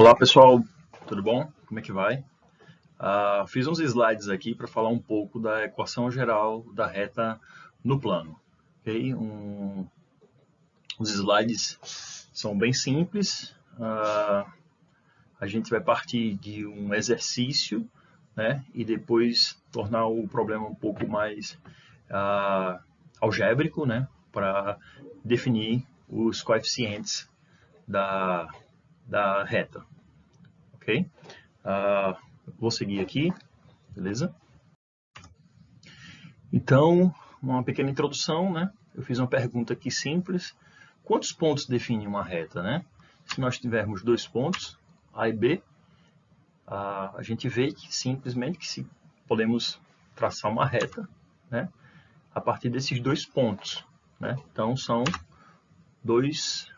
Olá pessoal, tudo bom? Como é que vai? Fiz uns slides aqui para falar um pouco da equação geral da reta no plano. Okay? Os slides são bem simples. A gente vai partir de um exercício, né? E depois tornar o problema um pouco mais algébrico, né? Para definir os coeficientes da reta. Ok? Vou seguir aqui, beleza? Então, uma pequena introdução, né? Eu fiz uma pergunta aqui simples. Quantos pontos define uma reta, né? Se nós tivermos dois pontos, A e B, a gente vê que simplesmente que podemos traçar uma reta, né? A partir desses dois pontos, né? Então, são dois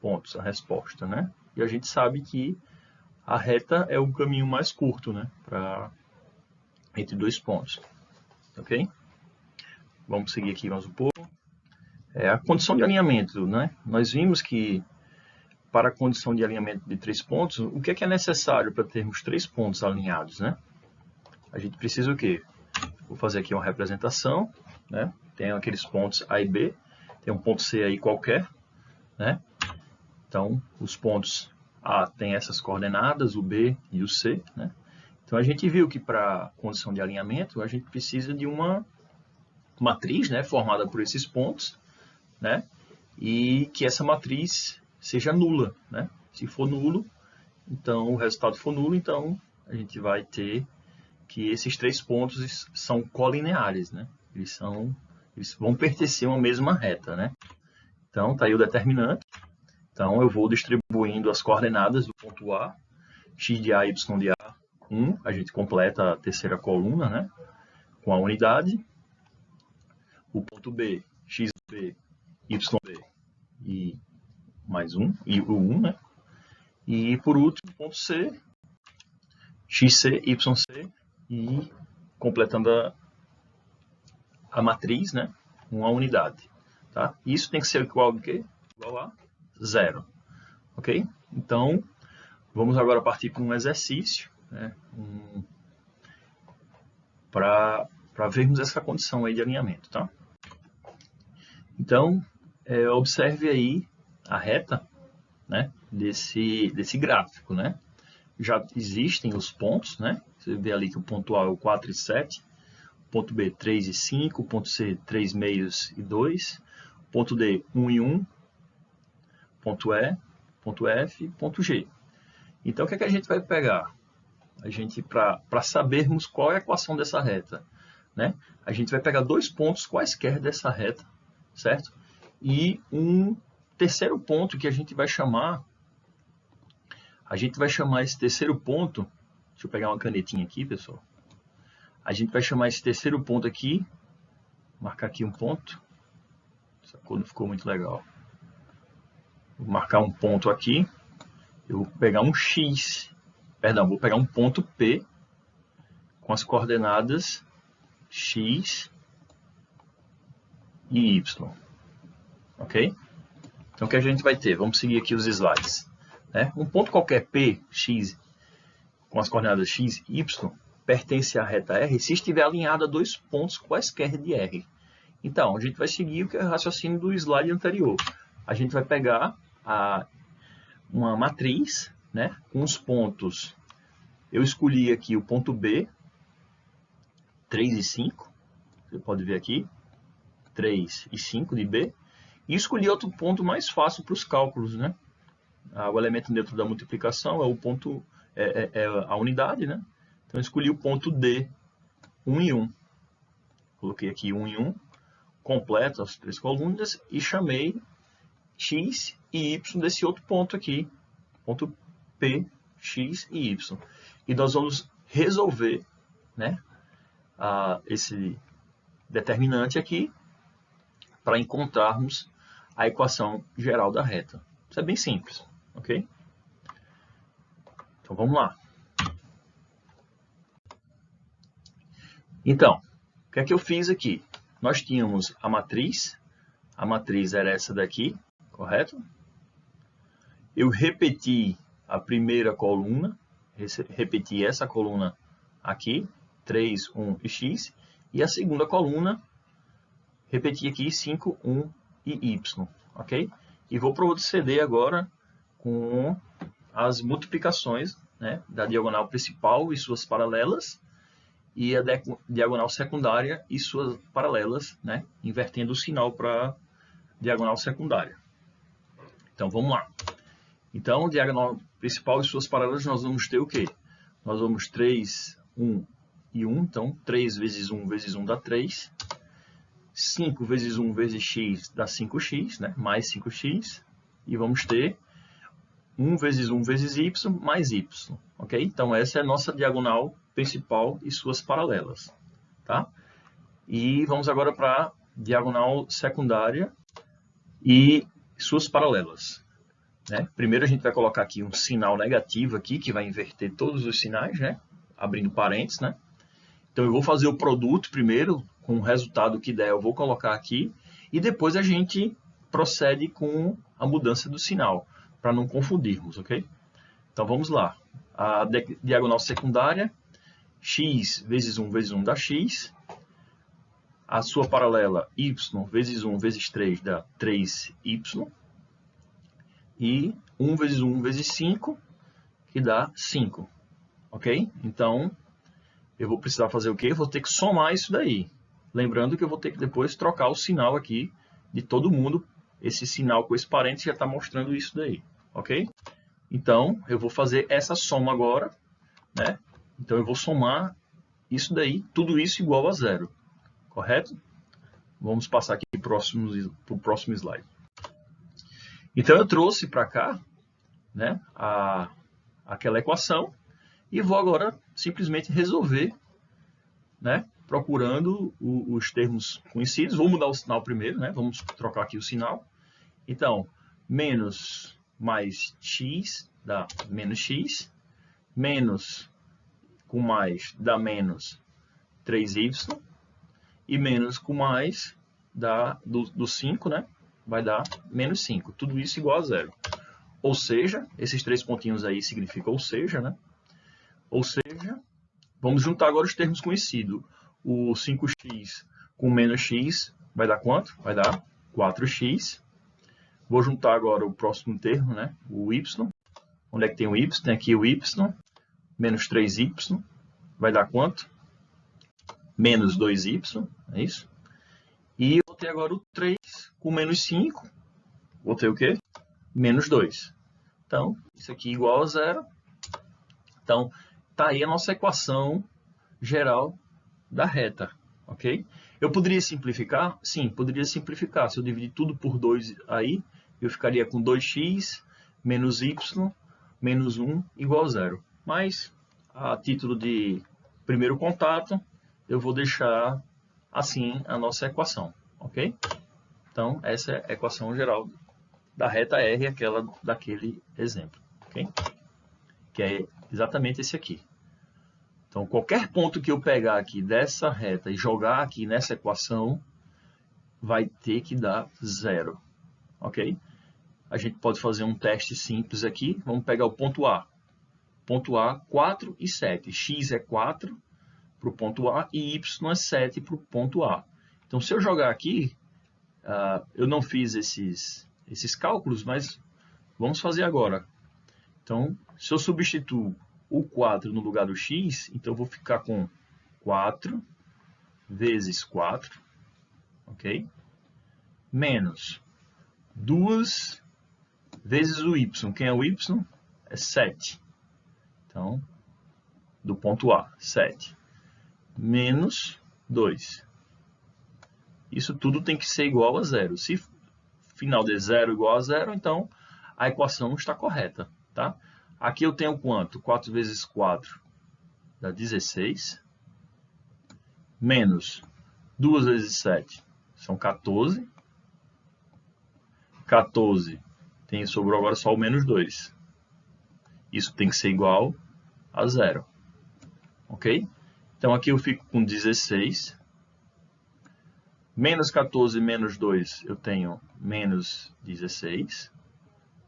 pontos a resposta, né? E a gente sabe que a reta é o caminho mais curto, né? Entre dois pontos, ok? Vamos seguir aqui mais um pouco. A condição de alinhamento, né? Nós vimos que para a condição de alinhamento de três pontos, o que é necessário para termos três pontos alinhados, né? A gente precisa o quê? Vou fazer aqui uma representação, né? Tem aqueles pontos A e B, tem um ponto C aí qualquer, né? Então, os pontos A tem essas coordenadas, o B e o C, né? Então, a gente viu que para a condição de alinhamento, a gente precisa de uma matriz, né, formada por esses pontos, né? E que essa matriz seja nula, né? Se for nulo, então o resultado for nulo, então a gente vai ter que esses três pontos são colineares, né? Eles vão pertencer a uma mesma reta, né? Então, tá aí o determinante. Então, eu vou distribuindo as coordenadas do ponto A, x de A, y de A, 1. A gente completa a terceira coluna, né? Com a unidade. O ponto B, x B, y B e mais 1, e o 1, né? E, por último, o ponto C, xc, yc, e completando a matriz, né? Uma unidade. Tá? Isso tem que ser igual a quê? Igual a 0. Ok? Então, vamos agora partir para um exercício, né? Para vermos essa condição aí de alinhamento, tá? Então, observe aí a reta, né? Desse gráfico, né? Já existem os pontos, né? Você vê ali que o ponto A é o 4 e 7, ponto B 3 e 5, ponto C 3 meios e 2, ponto D 1 e 1, ponto E, ponto F, ponto G. Então, o que é que a gente vai pegar? A gente, para sabermos qual é a equação dessa reta, né? A gente vai pegar dois pontos quaisquer dessa reta, certo? E um terceiro ponto que a gente vai chamar esse terceiro ponto, deixa eu pegar uma canetinha aqui, pessoal. A gente vai chamar esse terceiro ponto aqui, marcar aqui um ponto. Essa cor não ficou muito legal. Vou marcar um ponto aqui. Eu vou pegar um X, perdão, vou pegar um ponto P com as coordenadas X e Y. Ok? Então, o que a gente vai ter? Vamos seguir aqui os slides. Né? Um ponto qualquer P, X, com as coordenadas X e Y, pertence à reta R se estiver alinhado a dois pontos quaisquer de R. Então, a gente vai seguir o que é o raciocínio do slide anterior. A gente vai pegar uma matriz, né, com os pontos. Eu escolhi aqui o ponto B, 3 e 5. Você pode ver aqui, 3 e 5 de B. E escolhi outro ponto mais fácil para os cálculos, né? O elemento neutro da multiplicação é o ponto, a unidade, né? Então, eu escolhi o ponto D, 1 e 1. Coloquei aqui 1 e 1, completo as três colunas e chamei X e Y desse outro ponto aqui, ponto P, X e Y. E nós vamos resolver, né, esse determinante aqui para encontrarmos a equação geral da reta. Isso é bem simples, ok? Então, vamos lá. Então, o que é que eu fiz aqui? Nós tínhamos a matriz era essa daqui, correto? Eu repeti a primeira coluna, repetir essa coluna aqui, 3, 1 e x, e a segunda coluna, repetir aqui 5, 1 e y, ok? E vou proceder agora com as multiplicações, né, da diagonal principal e suas paralelas, e a diagonal secundária e suas paralelas, né, invertendo o sinal para diagonal secundária. Então, vamos lá. Então, diagonal principal e suas paralelas, nós vamos ter o quê? Nós vamos 3, 1 e 1. Então, 3 vezes 1 vezes 1 dá 3. 5 vezes 1 vezes x dá 5x, né? Mais 5x. E vamos ter 1 vezes 1 vezes y mais y. Ok? Então, essa é a nossa diagonal principal e suas paralelas. Tá? E vamos agora para a diagonal secundária e suas paralelas. Né? Primeiro a gente vai colocar aqui um sinal negativo aqui, que vai inverter todos os sinais, né? Abrindo parênteses, né? Então eu vou fazer o produto primeiro, com o resultado que der eu vou colocar aqui, e depois a gente procede com a mudança do sinal, para não confundirmos, ok? Então vamos lá. A diagonal secundária, x vezes 1 dá x, a sua paralela y vezes 1 vezes 3 dá 3y, e 1 vezes 1 vezes 5, que dá 5. Ok? Então, eu vou precisar fazer o quê? Eu vou ter que somar isso daí. Lembrando que eu vou ter que depois trocar o sinal aqui de todo mundo. Esse sinal com esse parênteses já está mostrando isso daí. Ok? Então, eu vou fazer essa soma agora. Né? Então, eu vou somar isso daí, tudo isso igual a 0. Correto? Vamos passar aqui para o próximo slide. Então, eu trouxe para cá, né, aquela equação e vou agora simplesmente resolver, né, procurando os termos conhecidos. Vou mudar o sinal primeiro, né, vamos trocar aqui o sinal. Então, menos mais x dá menos x, menos com mais dá menos 3y, e menos com mais dá do 5, né? Vai dar menos 5. Tudo isso igual a 0. Ou seja, esses 3 pontinhos aí significam ou seja, né? Ou seja, vamos juntar agora os termos conhecidos. O 5x com menos x vai dar quanto? Vai dar 4x. Vou juntar agora o próximo termo, né? O y. Onde é que tem o y? Tem aqui o y. Menos 3y. Vai dar quanto? Menos 2y. É isso? E eu vou ter agora o 3 com menos 5. Vou ter o quê? Menos 2. Então, isso aqui igual a 0. Então, está aí a nossa equação geral da reta, ok? Eu poderia simplificar? Sim, poderia simplificar. Se eu dividir tudo por 2 aí, eu ficaria com 2x menos y menos 1 igual a 0. Mas, a título de primeiro contato, eu vou deixar assim a nossa equação, ok? Então, essa é a equação geral da reta R, aquela daquele exemplo, ok? Que é exatamente esse aqui. Então, qualquer ponto que eu pegar aqui dessa reta e jogar aqui nessa equação, vai ter que dar 0, ok? A gente pode fazer um teste simples aqui. Vamos pegar o ponto A. Ponto A, 4 e 7. X é 4 para o ponto A e Y é 7 para o ponto A. Então, se eu jogar aqui, eu não fiz esses cálculos, mas vamos fazer agora. Então, se eu substituo o 4 no lugar do x, então eu vou ficar com 4 vezes 4, ok? Menos 2 vezes o y. Quem é o y? É 7. Então, do ponto A, 7. Menos 2. Isso tudo tem que ser igual a 0. Se final de 0 igual a 0, então a equação está correta, tá? Aqui eu tenho quanto? 4 vezes 4 dá 16. Menos 2 vezes 7 são 14. 14 sobrou agora só o menos 2. Isso tem que ser igual a 0. Ok? Então aqui eu fico com 16. Menos 14 menos 2 eu tenho menos 16.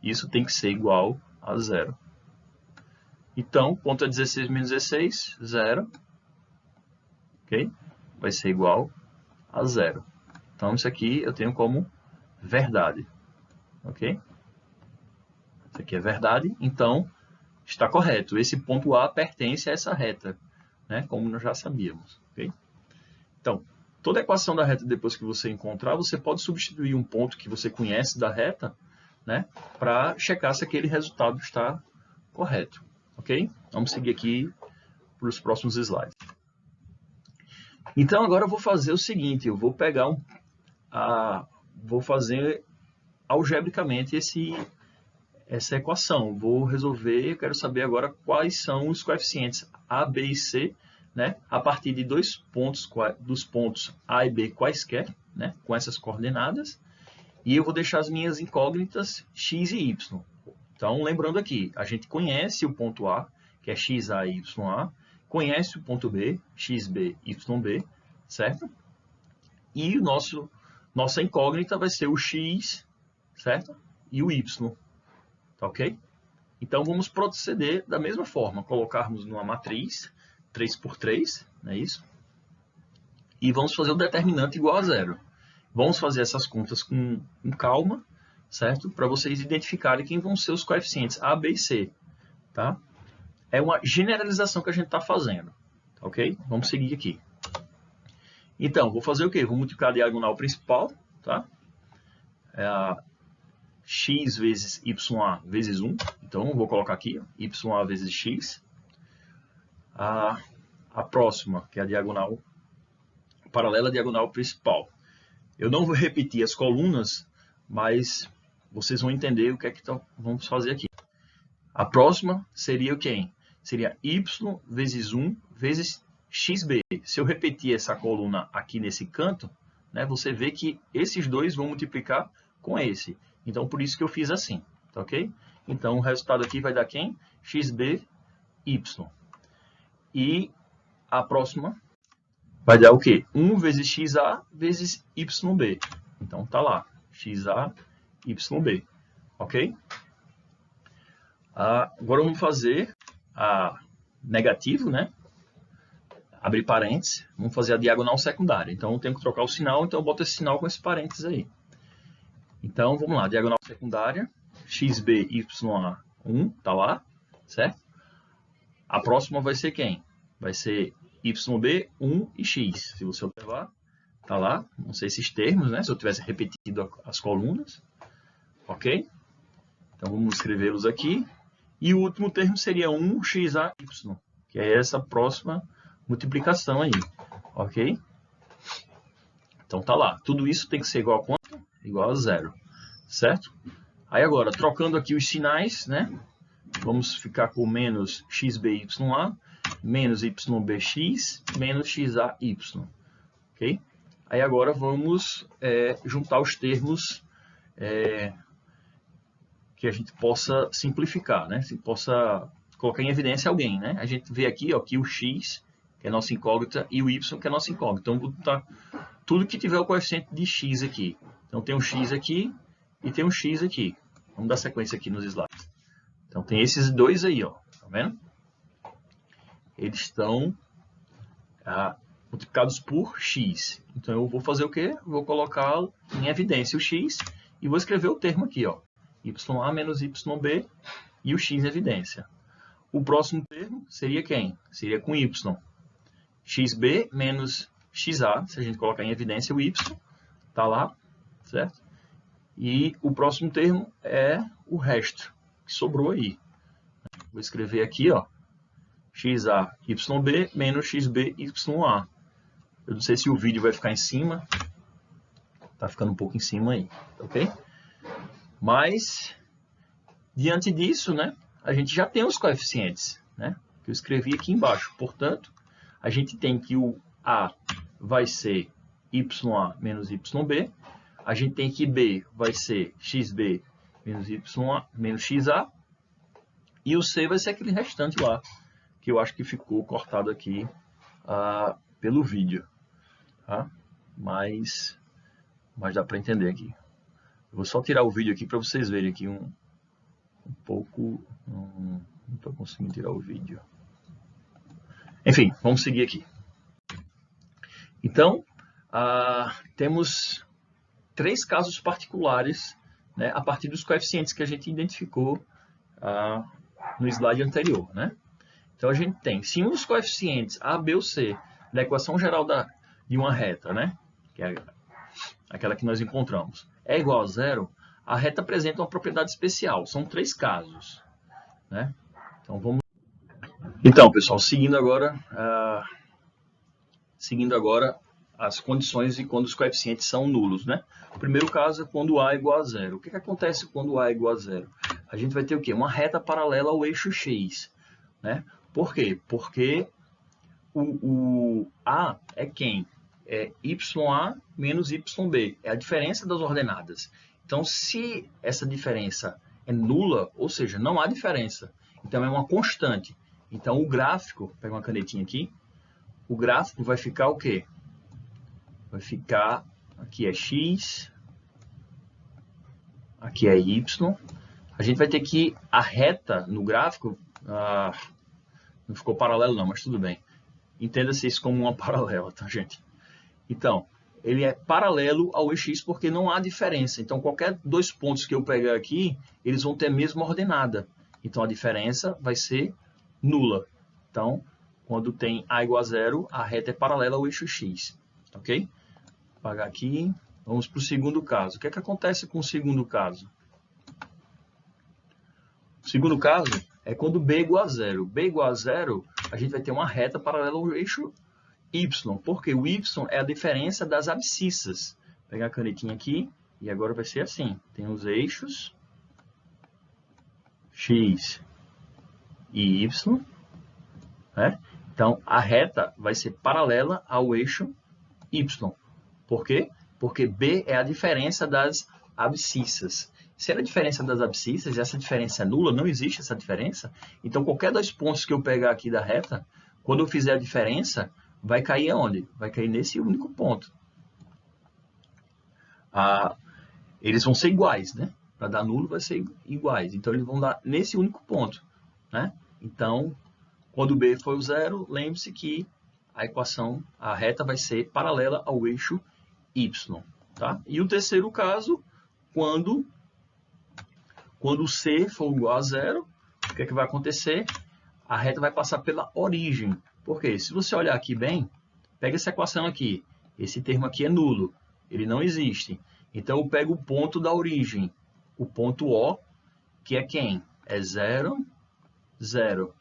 Isso tem que ser igual a 0. Então, ponto é 16 menos 16, 0. Ok? Vai ser igual a 0. Então, isso aqui eu tenho como verdade. Ok? Isso aqui é verdade, então está correto. Esse ponto A pertence a essa reta, né? Como nós já sabíamos. Ok? Então, toda a equação da reta, depois que você encontrar, você pode substituir um ponto que você conhece da reta, né? Para checar se aquele resultado está correto. Ok? Vamos seguir aqui para os próximos slides. Então, agora eu vou fazer o seguinte, eu vou pegar vou fazer algebricamente essa equação. Vou resolver, eu quero saber agora quais são os coeficientes A, B e C, né, a partir de dos pontos A e B quaisquer, né, com essas coordenadas, e eu vou deixar as minhas incógnitas x e y. Então, lembrando aqui, a gente conhece o ponto A, que é xa e ya, conhece o ponto B, xb, yb, certo? E nossa incógnita vai ser o x, certo? E o y, tá ok? Então, vamos proceder da mesma forma, colocarmos numa matriz 3 por 3, não é isso? E vamos fazer o determinante igual a 0. Vamos fazer essas contas com calma, certo? Para vocês identificarem quem vão ser os coeficientes A, B e C, tá? É uma generalização que a gente está fazendo, ok? Vamos seguir aqui. Então, vou fazer o quê? Vou multiplicar a diagonal principal, tá? É a x vezes ya vezes 1. Então, vou colocar aqui, ó, ya vezes x. A próxima, que é a diagonal paralela à diagonal principal. Eu não vou repetir as colunas, mas vocês vão entender o que é que vamos fazer aqui. A próxima seria quem? Seria y vezes 1 vezes xb. Se eu repetir essa coluna aqui nesse canto, né, você vê que esses dois vão multiplicar com esse. Então, por isso que eu fiz assim, tá ok? Então, o resultado aqui vai dar quem? xb, y. E a próxima vai dar o quê? 1 vezes xa vezes yb. Então, tá lá, xa, yb, ok? Agora vamos fazer a negativo, né? Abrir parênteses, vamos fazer a diagonal secundária. Então, eu tenho que trocar o sinal, então eu boto esse sinal com esse parênteses aí. Então, vamos lá, diagonal secundária, xb, ya, 1, tá lá, certo? A próxima vai ser quem? Vai ser yb, 1 e x. Se você observar, tá lá, não sei esses termos, né? Se eu tivesse repetido as colunas, ok? Então, vamos escrevê-los aqui. E o último termo seria 1xa, y, que é essa próxima multiplicação aí, ok? Então, tá lá. Tudo isso tem que ser igual a quanto? Igual a 0, certo? Aí, agora, trocando aqui os sinais, né? Vamos ficar com menos xb, ya, menos yBx, menos xa, y, ok? Aí, agora, vamos juntar os termos que a gente possa simplificar, né? Se possa colocar em evidência alguém, né? A gente vê aqui, ó, que o x, que é a nossa incógnita, e o y, que é a nossa incógnita. Então, vou botar tudo que tiver o coeficiente de x aqui. Então, tem um x aqui e tem um x aqui. Vamos dar sequência aqui nos slides. Então, tem esses dois aí, ó. Tá vendo? Eles estão multiplicados por x. Então, eu vou fazer o quê? Vou colocar em evidência o x e vou escrever o termo aqui, ó. Ya menos yb e o x em evidência. O próximo termo seria quem? Seria com y. xb menos xa, se a gente colocar em evidência o y, tá lá, certo? E o próximo termo é o resto, que sobrou aí. Vou escrever aqui, ó, xa, yb menos xb, ya. Eu não sei se o vídeo vai ficar em cima, tá ficando um pouco em cima aí, ok? Mas, diante disso, né, a gente já tem os coeficientes, né, que eu escrevi aqui embaixo. Portanto, a gente tem que o A vai ser ya menos yb, a gente tem que B vai ser xb menos menos xa, e o C vai ser aquele restante lá, que eu acho que ficou cortado aqui pelo vídeo. Tá? Mas dá para entender aqui. Eu vou só tirar o vídeo aqui para vocês verem aqui um pouco Não estou conseguindo tirar o vídeo. Enfim, vamos seguir aqui. Então, temos 3 casos particulares, né, a partir dos coeficientes que a gente identificou no slide anterior, né? Então, a gente tem, se um dos coeficientes A, B ou C da equação geral de uma reta, né, que é aquela que nós encontramos, é igual a 0, a reta apresenta uma propriedade especial. São 3 casos, né? Então, pessoal, seguindo agora as condições de quando os coeficientes são nulos, né? O primeiro caso é quando A é igual a 0. O que acontece quando A é igual a 0? A gente vai ter o quê? Uma reta paralela ao eixo x, né? Por quê? Porque o A é quem? É YA menos YB. É a diferença das ordenadas. Então, se essa diferença é nula, ou seja, não há diferença, então é uma constante. Então, o gráfico, pega uma canetinha aqui, o gráfico vai ficar o quê? Vai ficar, aqui é x, aqui é y. A gente vai ter que, a reta no gráfico, não ficou paralelo não, mas tudo bem. Entenda-se isso como uma paralela, tá, gente? Então, ele é paralelo ao eixo x porque não há diferença. Então, qualquer 2 pontos que eu pegar aqui, eles vão ter a mesma ordenada. Então, a diferença vai ser nula. Então, quando tem A igual a 0, a reta é paralela ao eixo x. Ok? Vou apagar aqui. Vamos para o segundo caso. O que acontece com o segundo caso? O segundo caso é quando B é igual a 0. B igual a 0, a gente vai ter uma reta paralela ao eixo y, porque o y é a diferença das abscissas. Vou pegar a canetinha aqui e agora vai ser assim. Tem os eixos x e y, né? Então, a reta vai ser paralela ao eixo y. Por quê? Porque B é a diferença das abscissas. Se é a diferença das abscissas e essa diferença é nula, não existe essa diferença, então qualquer 2 pontos que eu pegar aqui da reta, quando eu fizer a diferença, vai cair aonde? Vai cair nesse único ponto. Eles vão ser iguais, né? Para dar nulo, vai ser iguais. Então, eles vão dar nesse único ponto, né? Então, quando B for o 0, lembre-se que a reta vai ser paralela ao eixo y, tá? E o terceiro caso, quando C for igual a 0, o que vai acontecer? A reta vai passar pela origem. Por quê? Se você olhar aqui bem, pega essa equação aqui. Esse termo aqui é nulo. Ele não existe. Então, eu pego o ponto da origem. O ponto O, que é quem? É 0, 0.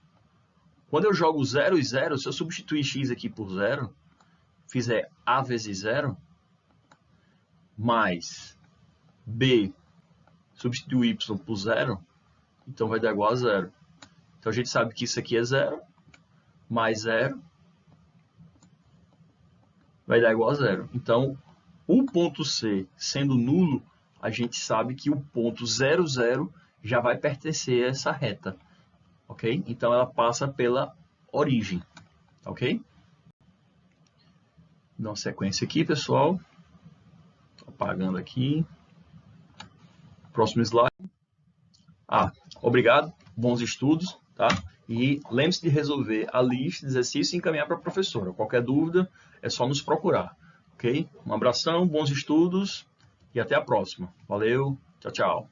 Quando eu jogo 0 e 0, se eu substituir x aqui por 0, fizer A vezes 0, mais B substituir y por 0, então vai dar igual a 0. Então, a gente sabe que isso aqui é 0, mais 0, vai dar igual a 0. Então, o ponto C sendo nulo, a gente sabe que o ponto 0, 0 já vai pertencer a essa reta. Ok? Então, ela passa pela origem. Ok? Dá uma sequência aqui, pessoal. Apagando aqui. Próximo slide. Obrigado. Bons estudos, tá? E lembre-se de resolver a lista de exercícios e encaminhar para a professora. Qualquer dúvida, é só nos procurar. Ok? Um abração, bons estudos e até a próxima. Valeu, tchau, tchau.